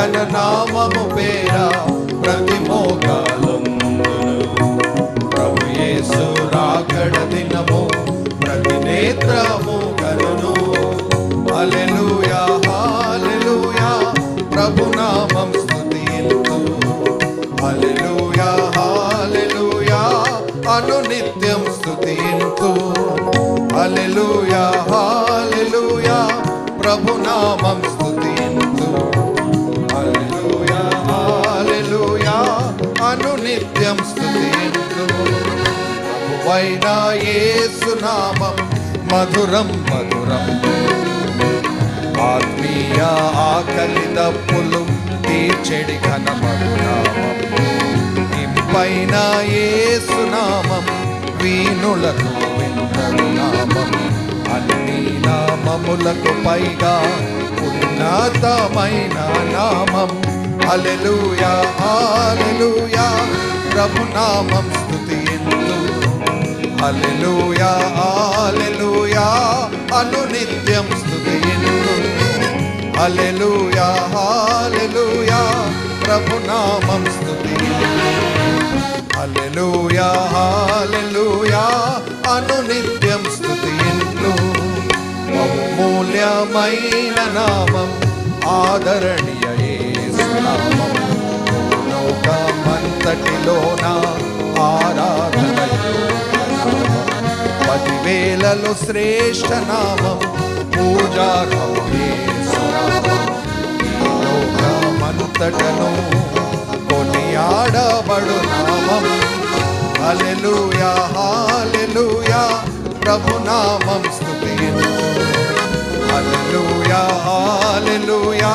ఘన నామము పేర ప్రతి మోకాలొందును. ప్రభు యేసు రాకడ దినము ప్రతి నేత్రము కరును. హల్లెలూయా హల్లెలూయా ప్రభు నామం స్తుతింతు. హల్లెలూయా హల్లెలూయా అనునిత్యం స్తుతింతు. హల్లెలూయా హల్లెలూయా ప్రభు నామం స్తుతింతు. హల్లెలూయా హల్లెలూయా అనునిత్యం స్తుతింతు. ప్రభువైన యేసు నామం మధురం మధురం. ఆత్మీయ ఆకలి దప్పులు తీర్చెడి ఘన మధునామం. ఇంపైన యేసు నామం వీణులకు వింతలు నామం. అన్ని నామములకు పైగా ఉన్నతమైన నామం. హల్లెలూయా హల్లెలూయా ప్రభు నామం స్తుతింతు. హల్లెలూయా హల్లెలూయా అనునిత్యం స్తుతింతు. హల్లెలూయా హల్లెలూయా ప్రభు నామం స్తుతింతు. హల్లెలూయా హల్లెలూయా అనునిత్యం స్తుతింతు. బహుమూల్యమైన నామం ఆదరణీయ యేసు నామం. లోకమంతటిలోన ఆరాధన నామం. 10,000లో శ్రేష్ఠ నామం పూజార్హం యేసు నామం. లోకమంతటను కొనియాడబడు నామం. హల్లెలూయా హల్లెలూయా ప్రభు నామం స్తుతింతు. హల్లెలూయా హల్లెలూయా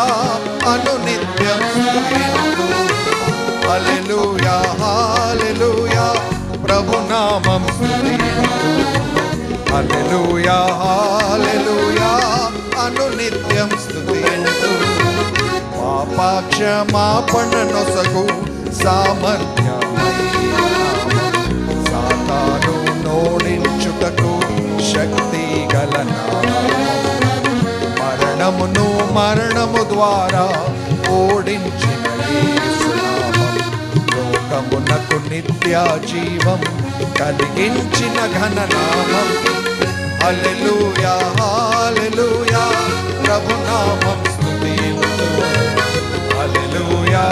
అనునిత్యం స్తుతింతు. హల్లెలూయా హల్లెలూయా ప్రభు నామం స్తుతింతు. హల్లెలూయా హల్లెలూయా అనునిత్యం స్తుతింతు. పాపక్షమాపణ నొసగు సామర్థ్యమైన నామం. సాతాను నోడించుటకు శక్తి గల నామం. మరణమును మరణము ద్వారా ఓడించిన యేసు నామం. లోకమునకు నిత్య జీవం కలిగించిన ఘన నామం. హల్లెలూయా హల్లెలూయా ప్రభు నామం స్తుతింతు. హల్లెలూయా